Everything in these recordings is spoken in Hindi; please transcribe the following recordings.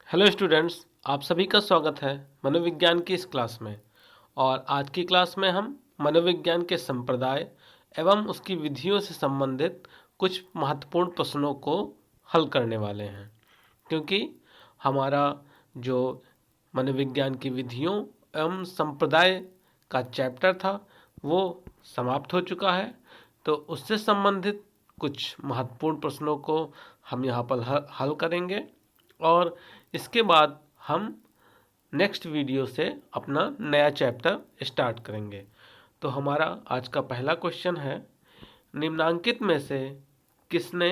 हेलो स्टूडेंट्स, आप सभी का स्वागत है मनोविज्ञान की इस क्लास में। और आज की क्लास में हम मनोविज्ञान के संप्रदाय एवं उसकी विधियों से संबंधित कुछ महत्वपूर्ण प्रश्नों को हल करने वाले हैं, क्योंकि हमारा जो मनोविज्ञान की विधियों एवं संप्रदाय का चैप्टर था वो समाप्त हो चुका है। तो उससे संबंधित कुछ महत्वपूर्ण प्रश्नों को हम यहाँ पर हल करेंगे और इसके बाद हम नेक्स्ट वीडियो से अपना नया चैप्टर स्टार्ट करेंगे। तो हमारा आज का पहला क्वेश्चन है, निम्नांकित में से किसने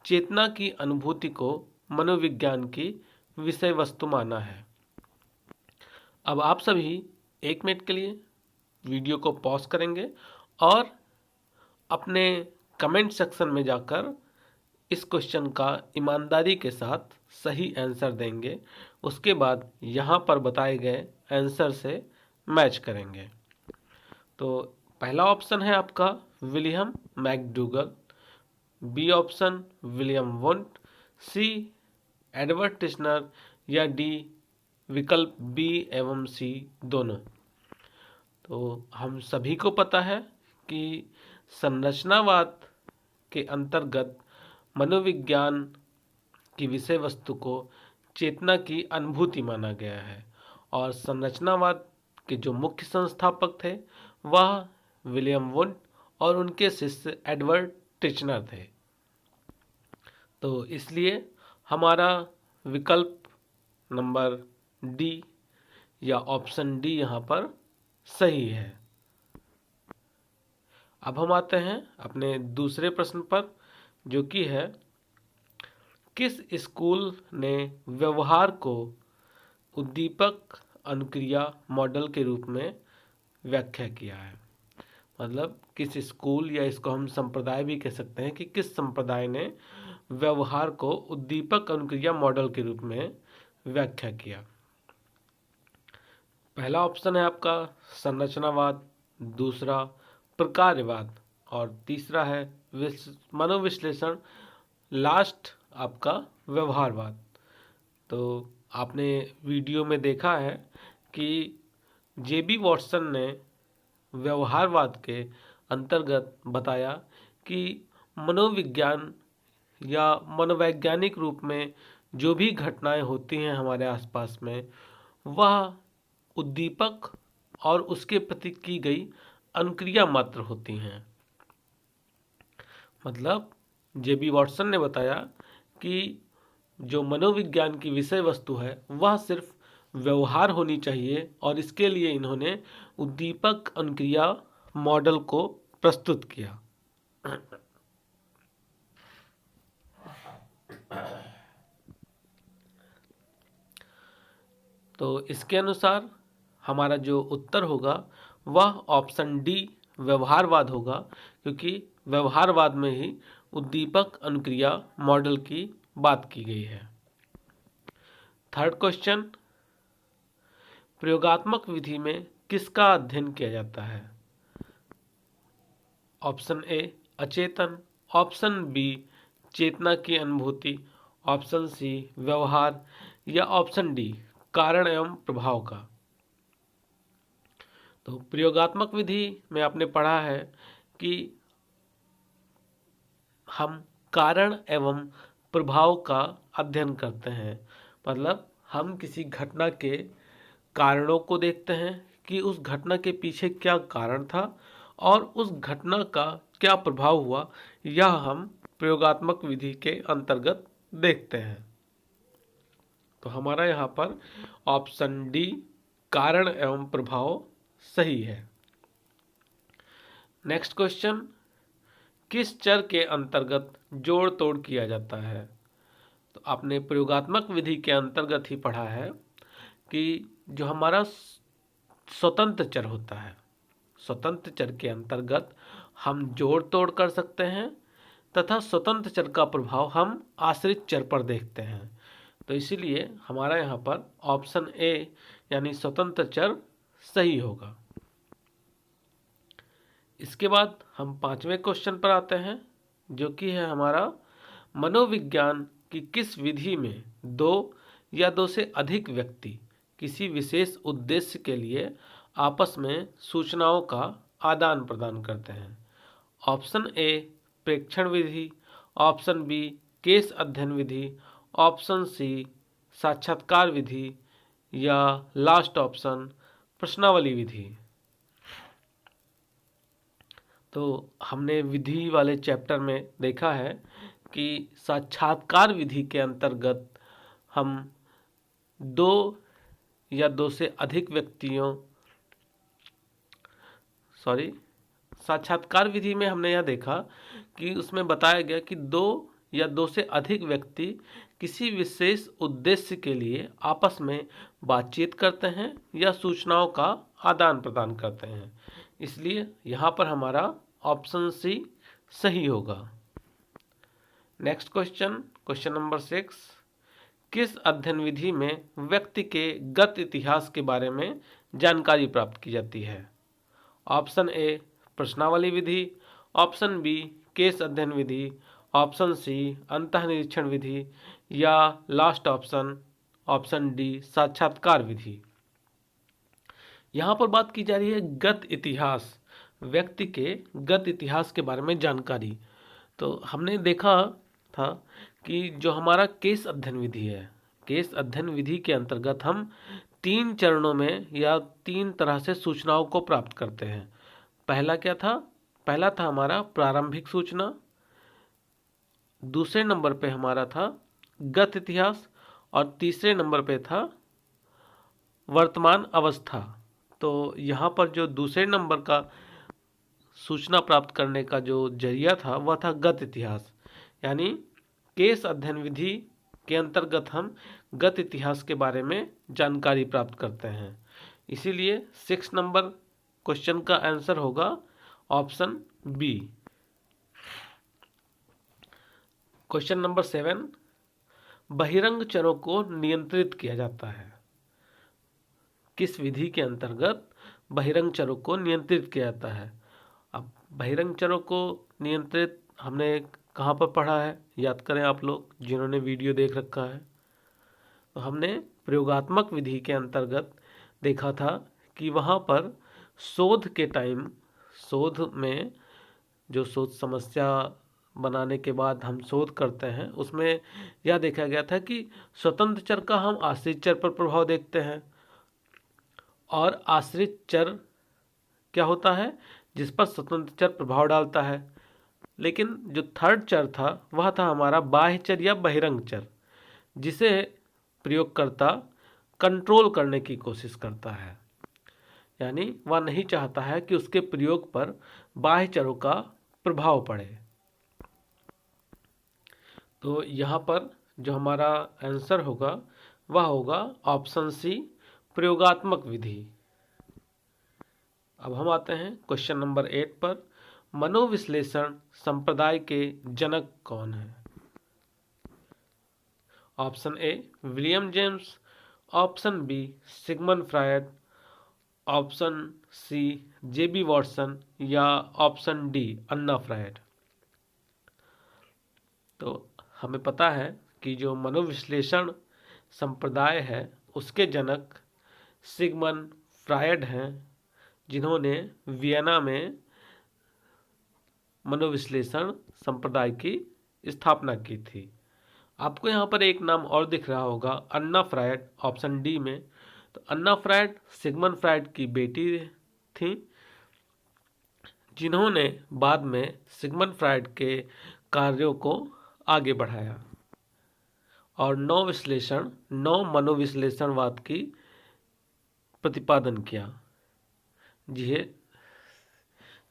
चेतना की अनुभूति को मनोविज्ञान की विषय वस्तु माना है। अब आप सभी 1 मिनट के लिए वीडियो को पॉज करेंगे और अपने कमेंट सेक्शन में जाकर इस क्वेश्चन का ईमानदारी के साथ सही आंसर देंगे। उसके बाद यहाँ पर बताए गए आंसर से मैच करेंगे। तो पहला ऑप्शन है आपका William McDougall, B option William Wundt, C Edward Titchener या डी विकल्प बी एवं सी दोनों। तो हम सभी को पता है कि संरचनावाद के अंतर्गत मनोविज्ञान की विषय वस्तु को चेतना की अनुभूति माना गया है और संरचनावाद के जो मुख्य संस्थापक थे वह विलियम वुंट और उनके शिष्य एडवर्ड टिश्नर थे। तो इसलिए हमारा विकल्प नंबर डी या ऑप्शन डी यहाँ पर सही है। अब हम आते हैं अपने दूसरे प्रश्न पर, जो कि है, किस स्कूल ने व्यवहार को उद्दीपक अनुक्रिया मॉडल के रूप में व्याख्या किया है। मतलब किस स्कूल या इसको हम संप्रदाय भी कह सकते हैं कि किस संप्रदाय ने व्यवहार को उद्दीपक अनुक्रिया मॉडल के रूप में व्याख्या किया। पहला ऑप्शन है आपका संरचनावाद, दूसरा प्रकार्यवाद और तीसरा है मनोविश्लेषण, लास्ट आपका व्यवहारवाद। तो आपने वीडियो में देखा है कि जेबी वॉटसन ने व्यवहारवाद के अंतर्गत बताया कि मनोविज्ञान या मनोवैज्ञानिक रूप में जो भी घटनाएं होती हैं हमारे आसपास में, वह उद्दीपक और उसके प्रति की गई अनुक्रिया मात्र होती हैं। मतलब जेबी वॉटसन ने बताया कि जो मनोविज्ञान की विषय वस्तु है वह सिर्फ व्यवहार होनी चाहिए और इसके लिए इन्होंने उद्दीपक अनुक्रिया मॉडल को प्रस्तुत किया। तो इसके अनुसार हमारा जो उत्तर होगा वह ऑप्शन डी व्यवहारवाद होगा, क्योंकि व्यवहारवाद में ही उद्दीपक अनुक्रिया मॉडल की बात की गई है। थर्ड क्वेश्चन, प्रयोगात्मक विधि में किसका अध्ययन किया जाता है। ऑप्शन ए अचेतन, ऑप्शन बी चेतना की अनुभूति, ऑप्शन सी व्यवहार या ऑप्शन डी कारण एवं प्रभाव का। तो प्रयोगात्मक विधि में आपने पढ़ा है कि हम कारण एवं प्रभाव का अध्ययन करते हैं। मतलब हम किसी घटना के कारणों को देखते हैं कि उस घटना के पीछे क्या कारण था और उस घटना का क्या प्रभाव हुआ, यह हम प्रयोगात्मक विधि के अंतर्गत देखते हैं। तो हमारा यहाँ पर ऑप्शन डी कारण एवं प्रभाव सही है। नेक्स्ट क्वेश्चन, किस चर के अंतर्गत जोड़ तोड़ किया जाता है। तो आपने प्रयोगात्मक विधि के अंतर्गत ही पढ़ा है कि जो हमारा स्वतंत्र चर होता है, स्वतंत्र चर के अंतर्गत हम जोड़ तोड़ कर सकते हैं तथा स्वतंत्र चर का प्रभाव हम आश्रित चर पर देखते हैं। तो इसीलिए हमारा यहाँ पर ऑप्शन ए यानी स्वतंत्र चर सही होगा। इसके बाद हम 5वें क्वेश्चन पर आते हैं, जो कि है हमारा मनोविज्ञान की किस विधि में दो या दो से अधिक व्यक्ति किसी विशेष उद्देश्य के लिए आपस में सूचनाओं का आदान प्रदान करते हैं। ऑप्शन ए प्रेक्षण विधि, ऑप्शन बी केस अध्ययन विधि, ऑप्शन सी साक्षात्कार विधि या लास्ट ऑप्शन प्रश्नावली विधि। तो हमने विधि वाले चैप्टर में देखा है कि साक्षात्कार विधि के अंतर्गत हम दो या दो से अधिक व्यक्तियों साक्षात्कार विधि में हमने यह देखा कि उसमें बताया गया कि दो या दो से अधिक व्यक्ति किसी विशेष उद्देश्य के लिए आपस में बातचीत करते हैं या सूचनाओं का आदान प्रदान करते हैं। इसलिए यहाँ पर हमारा ऑप्शन सी सही होगा। नेक्स्ट क्वेश्चन, क्वेश्चन नंबर 6, किस अध्ययन विधि में व्यक्ति के गत इतिहास के बारे में जानकारी प्राप्त की जाती है? ऑप्शन ए प्रश्नावली विधि, ऑप्शन बी केस अध्ययन विधि, ऑप्शन सी अंतःनिरीक्षण विधि या लास्ट ऑप्शन ऑप्शन डी साक्षात्कार विधि। यहाँ पर बात की जा रही है गत इतिहास, व्यक्ति के गत इतिहास के बारे में जानकारी। तो हमने देखा था कि जो हमारा केस अध्ययन विधि है, केस अध्ययन विधि के अंतर्गत हम 3 चरणों में या 3 तरह से सूचनाओं को प्राप्त करते हैं। पहला क्या था? पहला था हमारा प्रारंभिक सूचना, दूसरे नंबर पे हमारा था गत इतिहास और तीसरे नंबर पे था वर्तमान अवस्था। तो यहाँ पर जो दूसरे नंबर का सूचना प्राप्त करने का जो जरिया था वह था गत इतिहास, यानी केस अध्ययन विधि के अंतर्गत हम गत इतिहास के बारे में जानकारी प्राप्त करते हैं। इसीलिए 6 नंबर क्वेश्चन का आंसर होगा ऑप्शन बी। क्वेश्चन नंबर 7, बहिरंग चरों को नियंत्रित किया जाता है। किस विधि के अंतर्गत बहिरंग चरों को नियंत्रित किया जाता है? अब बहिरंग चरों को नियंत्रित हमने कहाँ पर पढ़ा है? याद करें आप लोग जिन्होंने वीडियो देख रखा है। तो हमने प्रयोगात्मक विधि के अंतर्गत देखा था कि वहाँ पर शोध के टाइम, शोध में जो शोध समस्या बनाने के बाद हम शोध करते हैं उसमें यह देखा गया था कि स्वतंत्र चर का हम आश्रित चर पर प्रभाव देखते हैं और आश्रित चर क्या होता है? जिस पर स्वतंत्र चर प्रभाव डालता है। लेकिन जो थर्ड चर था वह था हमारा बाह्य चर या बहिरंग चर, जिसे प्रयोगकर्ता कंट्रोल करने की कोशिश करता है, यानी वह नहीं चाहता है कि उसके प्रयोग पर बाह्य चरों का प्रभाव पड़े। तो यहाँ पर जो हमारा आंसर होगा वह होगा ऑप्शन सी प्रयोगात्मक विधि। अब हम आते हैं क्वेश्चन नंबर 8 पर, मनोविश्लेषण संप्रदाय के जनक कौन है? Option A William James, option B Sigmund Freud, option C J B Watson या ऑप्शन डी अन्ना फ्रायड। तो हमें पता है कि जो मनोविश्लेषण संप्रदाय है उसके जनक सिगमंड फ्रायड हैं, जिन्होंने वियना में मनोविश्लेषण संप्रदाय की स्थापना की थी। आपको यहाँ पर एक नाम और दिख रहा होगा, अन्ना फ्रायड, ऑप्शन डी में। तो अन्ना फ्रायड सिगमंड फ्रायड की बेटी थी, जिन्होंने बाद में सिगमंड फ्रायड के कार्यों को आगे बढ़ाया और नव मनोविश्लेषणवाद की प्रतिपादन किया,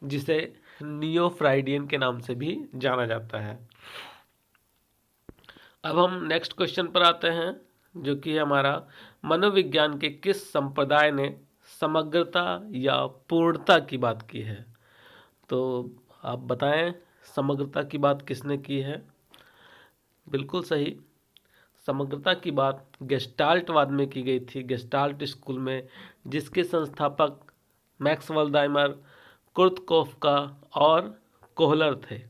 जिसे नियो फ्राइडियन के नाम से भी जाना जाता है। अब हम नेक्स्ट क्वेश्चन पर आते हैं, जो कि हमारा मनोविज्ञान के किस संप्रदाय ने समग्रता या पूर्णता की बात की है? तो आप बताएं समग्रता की बात किसने की है? बिल्कुल सही, समग्रता की बात गेस्टाल्टवाद में की गई थी, गेस्टाल्ट स्कूल में, जिसके संस्थापक मैक्स वॉल्डाइमर, कुर्ट कोफका और कोहलर थे।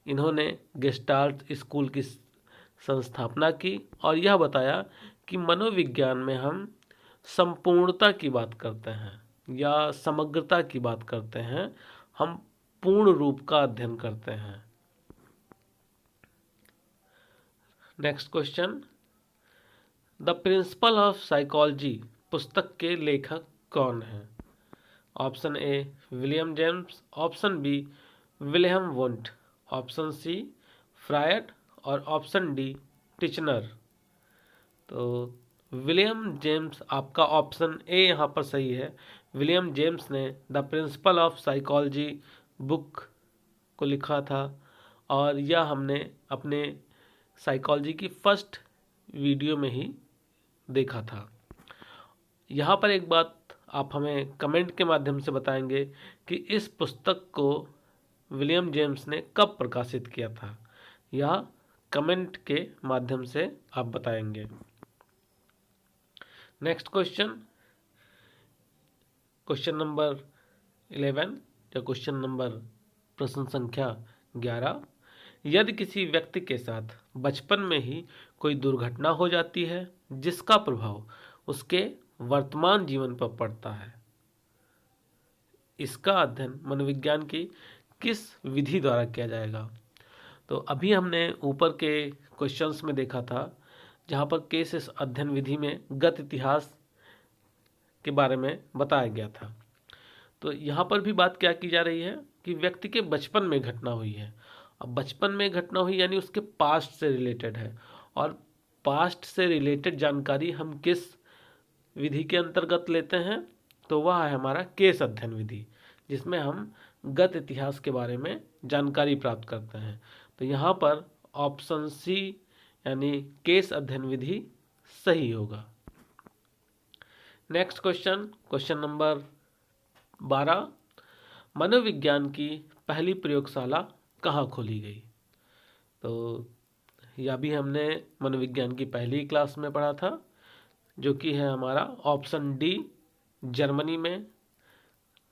इन्होंने गेस्टाल्ट स्कूल की संस्थापना की और यह बताया कि मनोविज्ञान में हम संपूर्णता की बात करते हैं या समग्रता की बात करते हैं, हम पूर्ण रूप का अध्ययन करते हैं। Next question, the principle of psychology पुस्तक के लेखक कौन हैं? Option A William James, option B Wilhelm Wundt, option C Freud और ऑप्शन डी टिचनर। तो विलियम जेम्स आपका ऑप्शन ए यहाँ पर सही है। विलियम जेम्स ने the principle of psychology book को लिखा था और यह हमने अपने साइकोलॉजी की फर्स्ट वीडियो में ही देखा था। यहाँ पर एक बात आप हमें कमेंट के माध्यम से बताएंगे कि इस पुस्तक को विलियम जेम्स ने कब प्रकाशित किया था, यह कमेंट के माध्यम से आप बताएंगे। नेक्स्ट क्वेश्चन, क्वेश्चन नंबर 11 या क्वेश्चन नंबर प्रश्न संख्या 11, यदि किसी व्यक्ति के साथ बचपन में ही कोई दुर्घटना हो जाती है जिसका प्रभाव उसके वर्तमान जीवन पर पड़ता है, इसका अध्ययन मनोविज्ञान की किस विधि द्वारा किया जाएगा? तो अभी हमने ऊपर के क्वेश्चंस में देखा था जहाँ पर केस अध्ययन विधि में गत इतिहास के बारे में बताया गया था। तो यहाँ पर भी बात क्या की जा रही है कि व्यक्ति के बचपन में घटना हुई है। अब बचपन में घटना हुई यानी उसके पास्ट से रिलेटेड है, और पास्ट से रिलेटेड जानकारी हम किस विधि के अंतर्गत लेते हैं? तो वह है हमारा केस अध्ययन विधि, जिसमें हम गत इतिहास के बारे में जानकारी प्राप्त करते हैं। तो यहाँ पर ऑप्शन सी यानी केस अध्ययन विधि सही होगा। नेक्स्ट क्वेश्चन, क्वेश्चन नंबर 12, मनोविज्ञान की पहली प्रयोगशाला कहाँ खोली गई? तो यह भी हमने मनोविज्ञान की पहली क्लास में पढ़ा था, जो कि है हमारा ऑप्शन डी जर्मनी में।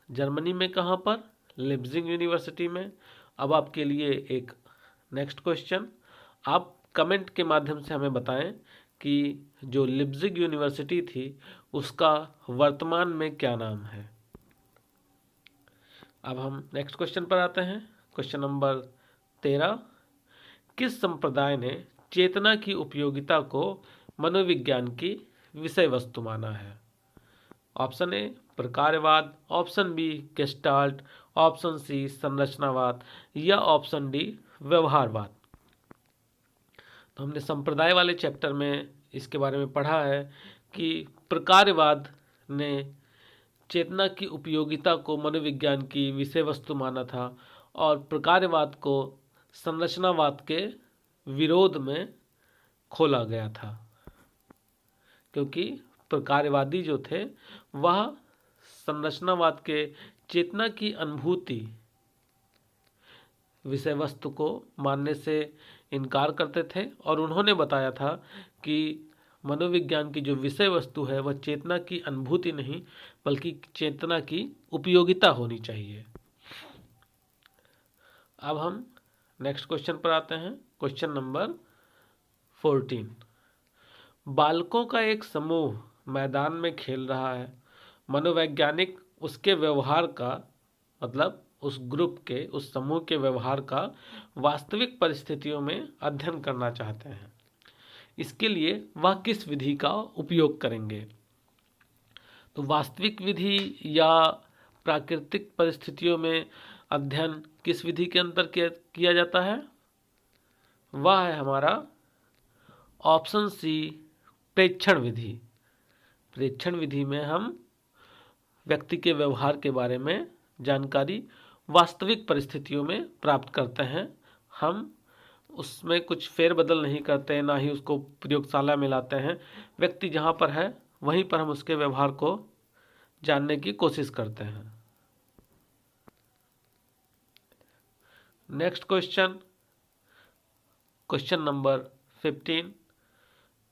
जर्मनी में कहाँ पर? लिप्जिग यूनिवर्सिटी में। अब आपके लिए एक नेक्स्ट क्वेश्चन, आप कमेंट के माध्यम से हमें बताएं कि जो लिप्जिग यूनिवर्सिटी थी उसका वर्तमान में क्या नाम है। अब हम नेक्स्ट क्वेश्चन पर आते हैं। क्वेश्चन नंबर 13, किस संप्रदाय ने चेतना की उपयोगिता को मनोविज्ञान की विषय वस्तु माना है? ऑप्शन ए प्रकारवाद, option B gestalt, option C संरचनावाद या ऑप्शन डी व्यवहारवाद। तो हमने संप्रदाय वाले चैप्टर में इसके बारे में पढ़ा है कि प्रकारवाद ने चेतना की उपयोगिता को मनोविज्ञान की विषय वस्तु माना था और प्रकारवाद को संरचनावाद के विरोध में खोला गया था, क्योंकि प्रकारवादी जो थे वह संरचनावाद के चेतना की अनुभूति विषय वस्तु को मानने से इनकार करते थे और उन्होंने बताया था कि मनोविज्ञान की जो विषय वस्तु है वह चेतना की अनुभूति नहीं बल्कि चेतना की उपयोगिता होनी चाहिए। अब हम नेक्स्ट क्वेश्चन पर आते हैं। क्वेश्चन नंबर 14, बालकों का एक समूह मैदान में खेल रहा है। मनोवैज्ञानिक उसके व्यवहार का मतलब उस ग्रुप के उस समूह के व्यवहार का वास्तविक परिस्थितियों में अध्ययन करना चाहते हैं। इसके लिए वह किस विधि का उपयोग करेंगे? तो वास्तविक विधि या प्राकृतिक परिस्थितियों में अध्ययन किस विधि के अंतर किया जाता है? वह है हमारा ऑप्शन सी प्रेक्षण विधि। प्रेक्षण विधि में हम व्यक्ति के व्यवहार के बारे में जानकारी वास्तविक परिस्थितियों में प्राप्त करते हैं। हम उसमें कुछ फेरबदल नहीं करते हैं, ना ही उसको प्रयोगशाला में लाते हैं। व्यक्ति जहाँ पर है वहीं पर हम उसके व्यवहार को जानने की कोशिश करते हैं। नेक्स्ट क्वेश्चन, क्वेश्चन नंबर 15,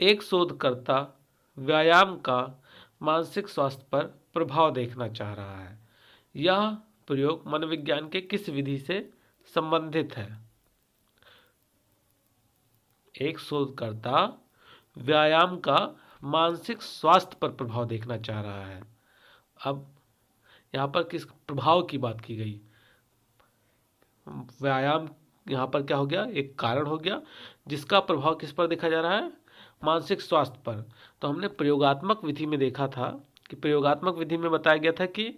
एक शोधकर्ता व्यायाम का मानसिक स्वास्थ्य पर प्रभाव देखना चाह रहा है। यह प्रयोग मनोविज्ञान के किस विधि से संबंधित है? एक शोधकर्ता व्यायाम का मानसिक स्वास्थ्य पर प्रभाव देखना चाह रहा है। अब यहाँ पर किस प्रभाव की बात की गई? व्यायाम यहाँ पर क्या हो गया? एक कारण हो गया जिसका प्रभाव किस पर देखा जा रहा है? मानसिक स्वास्थ्य पर। तो हमने प्रयोगात्मक विधि में देखा था कि प्रयोगात्मक विधि में बताया गया था कि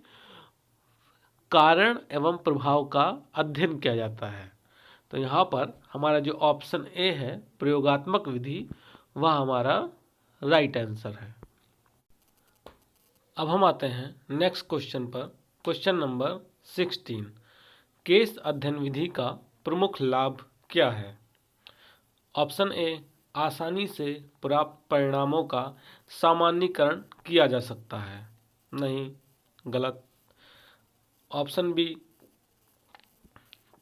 कारण एवं प्रभाव का अध्ययन किया जाता है। तो यहाँ पर हमारा जो ऑप्शन ए है प्रयोगात्मक विधि, वह हमारा राइट आंसर है। अब हम आते हैं नेक्स्ट क्वेश्चन पर। क्वेश्चन नंबर 16, केस अध्ययन विधि का प्रमुख लाभ क्या है? ऑप्शन ए, आसानी से प्राप्त परिणामों का सामान्यीकरण किया जा सकता है। नहीं, गलत। ऑप्शन बी,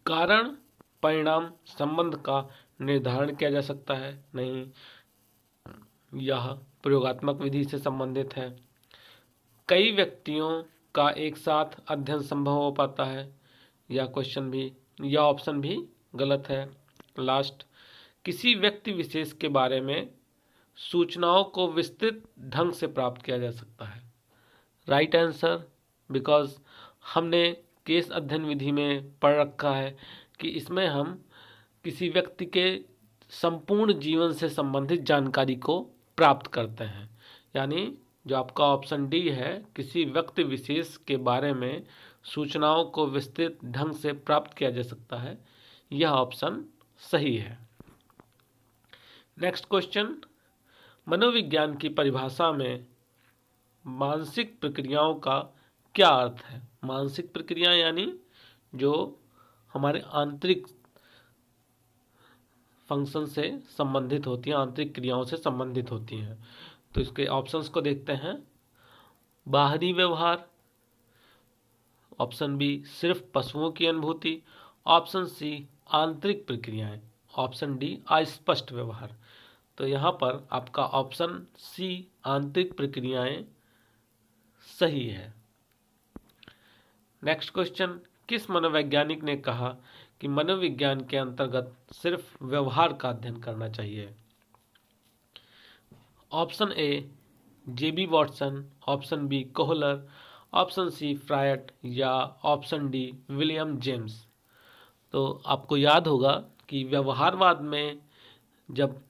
कारण परिणाम संबंध का निर्धारण किया जा सकता है। नहीं, यह प्रयोगात्मक विधि से संबंधित है। कई व्यक्तियों का एक साथ अध्ययन संभव हो पाता है। यह क्वेश्चन भी, यह ऑप्शन भी गलत है। लास्ट, किसी व्यक्ति विशेष के बारे में सूचनाओं को विस्तृत ढंग से प्राप्त किया जा सकता है। राइट आंसर, बिकॉज हमने केस अध्ययन विधि में पढ़ रखा है कि इसमें हम किसी व्यक्ति के संपूर्ण जीवन से संबंधित जानकारी को प्राप्त करते हैं। यानी जो आपका ऑप्शन डी है, किसी व्यक्ति विशेष के बारे में सूचनाओं को विस्तृत ढंग से प्राप्त किया जा सकता है, यह ऑप्शन सही है। नेक्स्ट क्वेश्चन, मनोविज्ञान की परिभाषा में मानसिक प्रक्रियाओं का क्या अर्थ है? मानसिक प्रक्रिया यानी जो हमारे आंतरिक फंक्शन से संबंधित होती हैं, आंतरिक क्रियाओं से संबंधित होती हैं। तो इसके ऑप्शंस को देखते हैं। बाहरी व्यवहार, ऑप्शन बी सिर्फ पशुओं की अनुभूति, ऑप्शन सी आंतरिक प्रक्रियाएं, ऑप्शन डी अस्पष्ट व्यवहार। तो यहाँ पर आपका ऑप्शन सी आंतरिक प्रक्रियाएं सही है। नेक्स्ट क्वेश्चन, किस मनोवैज्ञानिक ने कहा कि मनोविज्ञान के अंतर्गत सिर्फ व्यवहार का अध्ययन करना चाहिए? Option A J B Watson, option B Kohler, option C Freud या ऑप्शन डी विलियम जेम्स। तो आपको याद होगा कि व्यवहारवाद में जब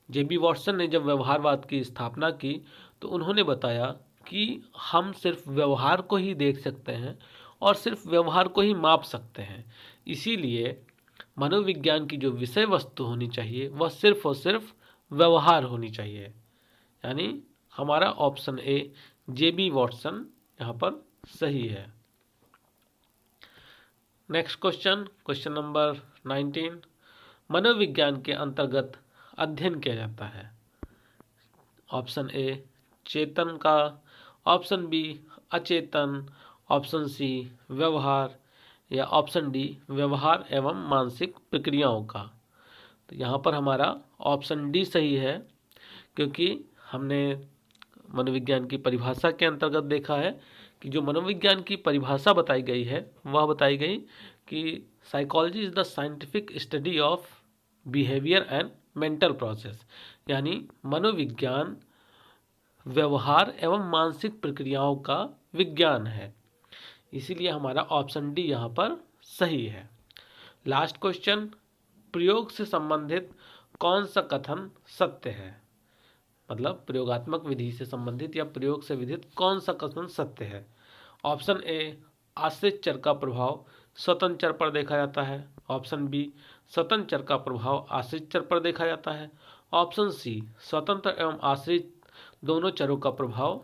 जेबी वॉटसन ने जब व्यवहारवाद की स्थापना की तो उन्होंने बताया कि हम सिर्फ व्यवहार को ही देख सकते हैं और सिर्फ व्यवहार को ही माप सकते हैं। इसीलिए मनोविज्ञान की जो विषय वस्तु होनी चाहिए वह सिर्फ और सिर्फ व्यवहार होनी चाहिए। यानी हमारा ऑप्शन ए जेबी वॉटसन यहाँ पर सही है। नेक्स्ट क्वेश्चन, क्वेश्चन नंबर 19, मनोविज्ञान के अंतर्गत अध्ययन किया जाता है। ऑप्शन ए चेतन का, ऑप्शन बी अचेतन, ऑप्शन सी व्यवहार या ऑप्शन डी व्यवहार एवं मानसिक प्रक्रियाओं का। तो यहाँ पर हमारा ऑप्शन डी सही है, क्योंकि हमने मनोविज्ञान की परिभाषा के अंतर्गत देखा है कि जो मनोविज्ञान की परिभाषा बताई गई है वह बताई गई कि psychology is the scientific study of behaviour and mental process. यानी मनोविज्ञान व्यवहार एवं मानसिक प्रक्रियाओं का विज्ञान है। इसीलिए हमारा ऑप्शन डी यहाँ पर सही है। लास्ट क्वेश्चन, प्रयोग से संबंधित कौन सा कथन सत्य है? मतलब प्रयोगात्मक विधि से संबंधित या प्रयोग से विधित कौन सा कथन सत्य है? ऑप्शन ए आश्रित चर का प्रभाव स्वतंत्र चर पर देखा जाता है, ऑप्शन बी स्वतंत्र चर का प्रभाव आश्रित चर पर देखा जाता है, ऑप्शन सी स्वतंत्र एवं आश्रित दोनों चरों का प्रभाव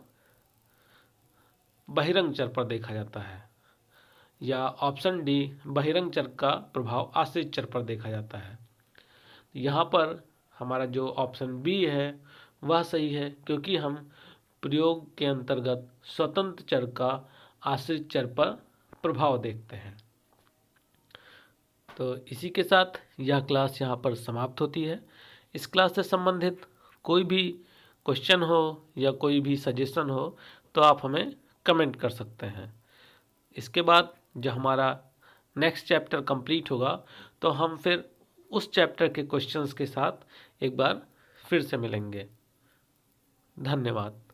बहिरंग चर पर देखा जाता है, या ऑप्शन डी बहिरंग चर का प्रभाव आश्रित चर पर देखा जाता है। यहाँ पर हमारा जो ऑप्शन बी है वह सही है, क्योंकि हम प्रयोग के अंतर्गत स्वतंत्र चर का आश्रित चर पर प्रभाव देखते हैं। तो इसी के साथ यह क्लास यहाँ पर समाप्त होती है। इस क्लास से संबंधित कोई भी क्वेश्चन हो या कोई भी सजेशन हो तो आप हमें कमेंट कर सकते हैं। इसके बाद जब हमारा नेक्स्ट चैप्टर कंप्लीट होगा तो हम फिर उस चैप्टर के क्वेश्चंस के साथ एक बार फिर से मिलेंगे। धन्यवाद।